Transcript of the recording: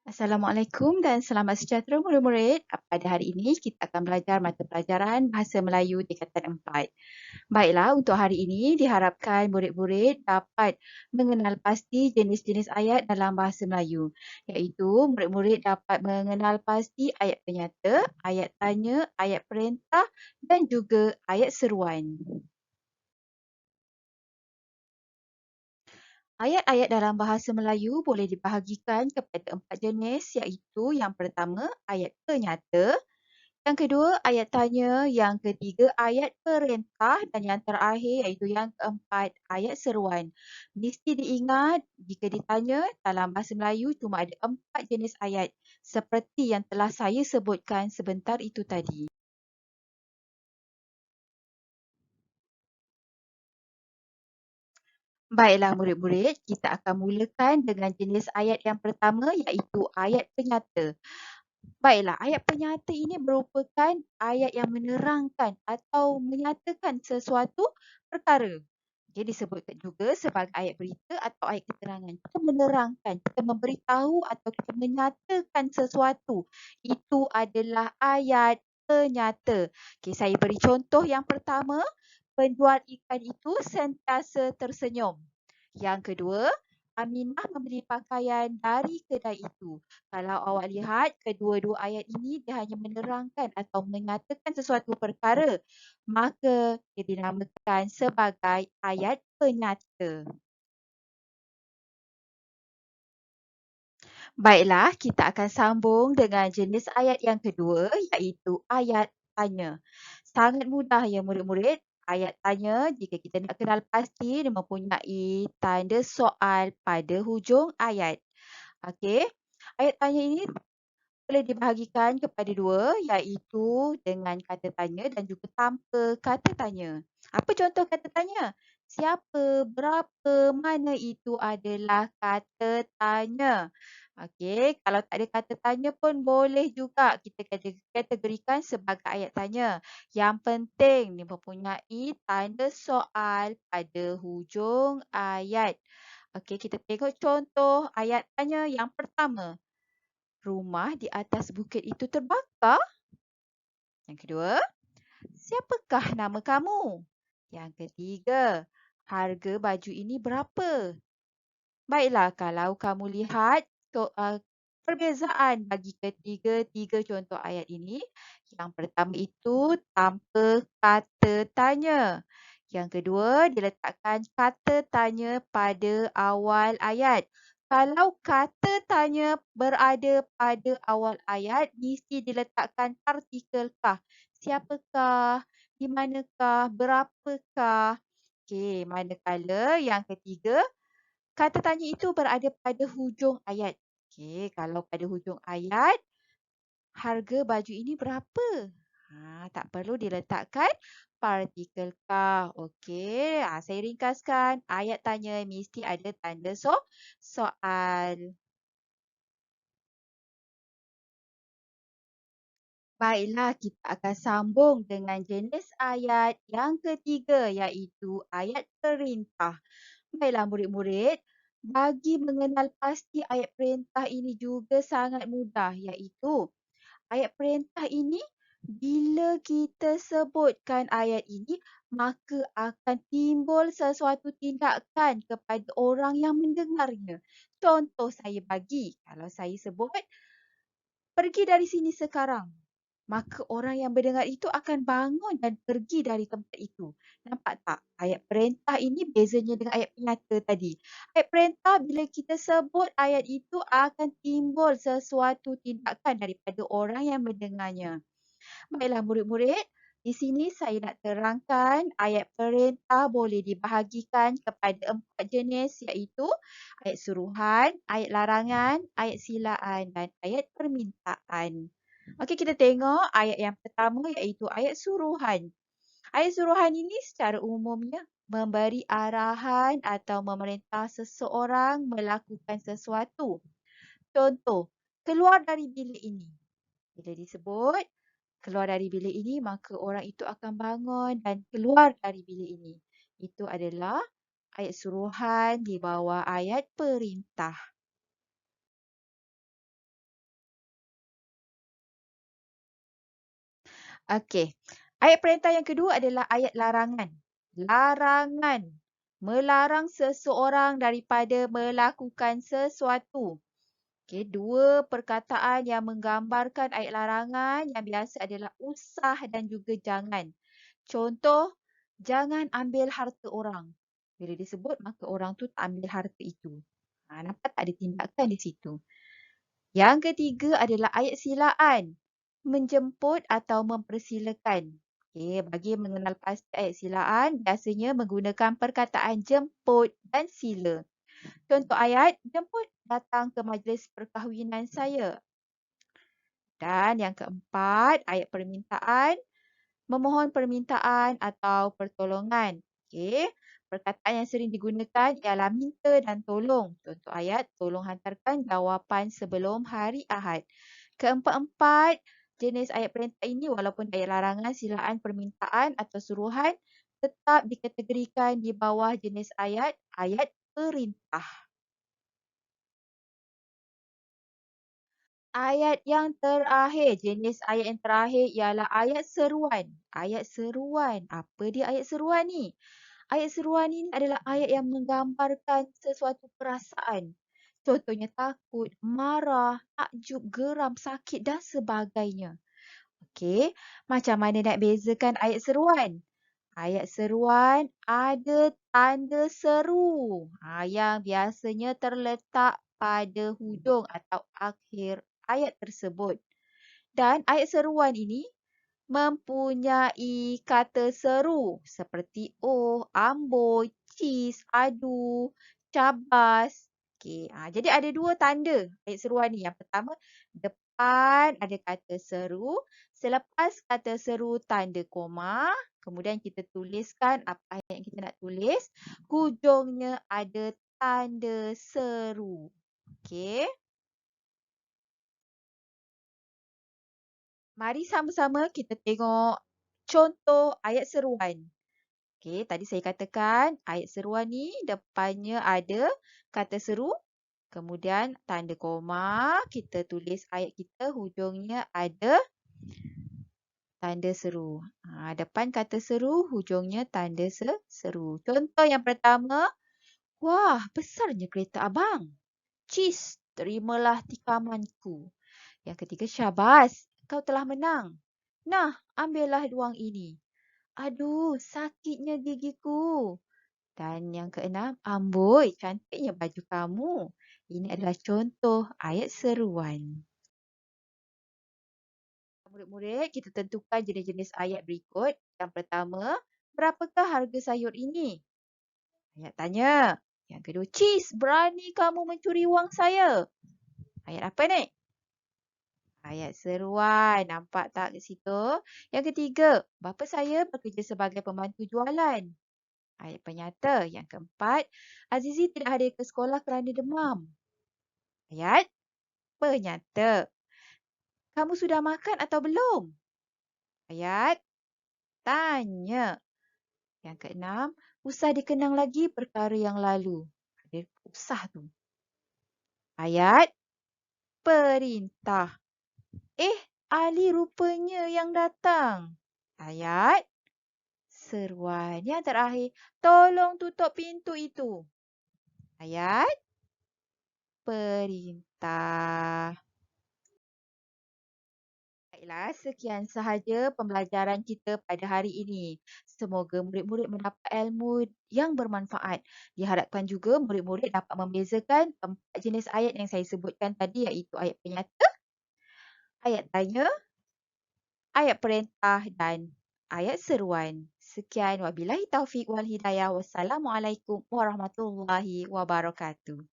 Assalamualaikum dan selamat sejahtera murid-murid. Pada hari ini kita akan belajar mata pelajaran Bahasa Melayu tingkatan 4. Baiklah, untuk hari ini diharapkan murid-murid dapat mengenal pasti jenis-jenis ayat dalam Bahasa Melayu. Iaitu murid-murid dapat mengenal pasti ayat penyata, ayat tanya, ayat perintah dan juga ayat seruan. Ayat-ayat dalam bahasa Melayu boleh dibahagikan kepada 4 jenis iaitu yang pertama ayat penyata, yang kedua ayat tanya, yang ketiga ayat perintah dan yang terakhir iaitu yang keempat ayat seruan. Mesti diingat jika ditanya dalam bahasa Melayu cuma ada 4 jenis ayat seperti yang telah saya sebutkan sebentar itu tadi. Baiklah murid-murid, kita akan mulakan dengan jenis ayat yang pertama iaitu ayat penyata. Baiklah, ayat penyata ini merupakan ayat yang menerangkan atau menyatakan sesuatu perkara. Okey, disebutkan juga sebagai ayat berita atau ayat keterangan. Kita menerangkan, kita memberitahu atau kita menyatakan sesuatu. Itu adalah ayat penyata. Okey, saya beri contoh yang pertama. Penjual ikan itu sentiasa tersenyum. Yang kedua, Aminah membeli pakaian dari kedai itu. Kalau awak lihat, kedua-dua ayat ini dia hanya menerangkan atau menyatakan sesuatu perkara, maka dia dinamakan sebagai ayat penyata. Baiklah, kita akan sambung dengan jenis ayat yang kedua iaitu ayat tanya. Sangat mudah ya murid-murid. Ayat tanya jika kita nak kenal pasti dia mempunyai tanda soal pada hujung ayat. Okey. Ayat tanya ini boleh dibahagikan kepada dua iaitu dengan kata tanya dan juga tanpa kata tanya. Apa contoh kata tanya? Siapa, berapa, mana itu adalah kata tanya. Okey, kalau tak ada kata tanya pun boleh juga kita kategorikan sebagai ayat tanya. Yang penting dia mempunyai tanda soal pada hujung ayat. Okey, kita tengok contoh ayat tanya yang pertama. Rumah di atas bukit itu terbakar? Yang kedua, siapakah nama kamu? Yang ketiga, harga baju ini berapa? Baiklah, kalau kamu lihat perbezaan bagi ketiga-tiga contoh ayat ini, yang pertama itu tanpa kata tanya. Yang kedua, diletakkan kata tanya pada awal ayat. Kalau kata tanya berada pada awal ayat, mesti diletakkan partikel kah. Siapakah? Di manakah? Berapakah? Okey, manakala yang ketiga, kata tanya itu berada pada hujung ayat. Okey, kalau pada hujung ayat, harga baju ini berapa? Tak perlu diletakkan partikel kah. Okey, saya ringkaskan. Ayat tanya mesti ada tanda soal. Baiklah, kita akan sambung dengan jenis ayat yang ketiga iaitu ayat perintah. Baiklah murid-murid, bagi mengenal pasti ayat perintah ini juga sangat mudah iaitu ayat perintah ini bila kita sebutkan ayat ini maka akan timbul sesuatu tindakan kepada orang yang mendengarnya. Contoh saya bagi, kalau saya sebut pergi dari sini sekarang. Maka orang yang mendengar itu akan bangun dan pergi dari tempat itu. Nampak tak? Ayat perintah ini bezanya dengan ayat penyata tadi. Ayat perintah bila kita sebut ayat itu akan timbul sesuatu tindakan daripada orang yang mendengarnya. Baiklah murid-murid, di sini saya nak terangkan ayat perintah boleh dibahagikan kepada 4 jenis iaitu ayat suruhan, ayat larangan, ayat silaan dan ayat permintaan. Okey, kita tengok ayat yang pertama iaitu ayat suruhan. Ayat suruhan ini secara umumnya memberi arahan atau memerintah seseorang melakukan sesuatu. Contoh, keluar dari bilik ini. Bila disebut keluar dari bilik ini, maka orang itu akan bangun dan keluar dari bilik ini. Itu adalah ayat suruhan di bawah ayat perintah. Okey. Ayat perintah yang kedua adalah ayat larangan. Larangan. Melarang seseorang daripada melakukan sesuatu. Okey, dua perkataan yang menggambarkan ayat larangan yang biasa adalah usah dan juga jangan. Contoh, jangan ambil harta orang. Bila disebut, maka orang tu tak ambil harta itu. Nampak tak ada tindakan di situ. Yang ketiga adalah ayat silaan. Menjemput atau mempersilakan. Okey, bagi mengenal pasti ayat silaan, biasanya menggunakan perkataan jemput dan sila. Contoh ayat, jemput datang ke majlis perkahwinan saya. Dan yang keempat, ayat permintaan. Memohon permintaan atau pertolongan. Okey. Perkataan yang sering digunakan ialah minta dan tolong. Contoh ayat, tolong hantarkan jawapan sebelum hari Ahad. Keempat-empat jenis ayat perintah ini walaupun ayat larangan, silaan, permintaan atau suruhan tetap dikategorikan di bawah jenis ayat perintah. Ayat yang terakhir, jenis ayat yang terakhir ialah ayat seruan. Ayat seruan. Apa dia ayat seruan ni? Ayat seruan ini adalah ayat yang menggambarkan sesuatu perasaan. Contohnya takut, marah, takjub, geram, sakit dan sebagainya. Okey, macam mana nak bezakan ayat seruan? Ayat seruan ada tanda seru yang biasanya terletak pada hujung atau akhir ayat tersebut. Dan ayat seruan ini mempunyai kata seru seperti oh, amboi, cis, adu, cabas. Okey, jadi ada dua tanda ayat seruan ni. Yang pertama, depan ada kata seru. Selepas kata seru, tanda koma. Kemudian kita tuliskan apa yang kita nak tulis. Hujungnya ada tanda seru. Okey. Mari sama-sama kita tengok contoh ayat seruan. Okey, tadi saya katakan ayat seruan ni depannya ada kata seru, kemudian tanda koma, kita tulis ayat kita hujungnya ada tanda seru. Depan kata seru, hujungnya tanda seru. Contoh yang pertama, wah, besarnya kereta abang. Cis, terimalah tikamanku. Yang ketiga, syabas, kau telah menang. Nah, ambillah wang ini. Aduh, sakitnya gigiku. Dan yang keenam, amboi, cantiknya baju kamu. Ini adalah contoh ayat seruan. Murid-murid, kita tentukan jenis-jenis ayat berikut. Yang pertama, berapakah harga sayur ini? Ayat tanya. Yang kedua, cis, berani kamu mencuri wang saya? Ayat apa ni? Ayat seruan. Nampak tak di situ? Yang ketiga, bapa saya bekerja sebagai pembantu jualan. Ayat penyata. Yang keempat, Azizi tidak hadir ke sekolah kerana demam. Ayat penyata. Kamu sudah makan atau belum? Ayat tanya. Yang keenam, usah dikenang lagi perkara yang lalu. Ada usah tu. Ayat perintah. Ali rupanya yang datang. Ayat seruan. Yang terakhir, tolong tutup pintu itu. Ayat perintah. Baiklah, sekian sahaja pembelajaran kita pada hari ini. Semoga murid-murid mendapat ilmu yang bermanfaat. Diharapkan juga murid-murid dapat membezakan empat jenis ayat yang saya sebutkan tadi iaitu ayat penyata, ayat tanya, ayat perintah dan ayat seruan. Sekian wabillahi taufiq wal hidayah. Wassalamualaikum warahmatullahi wabarakatuh.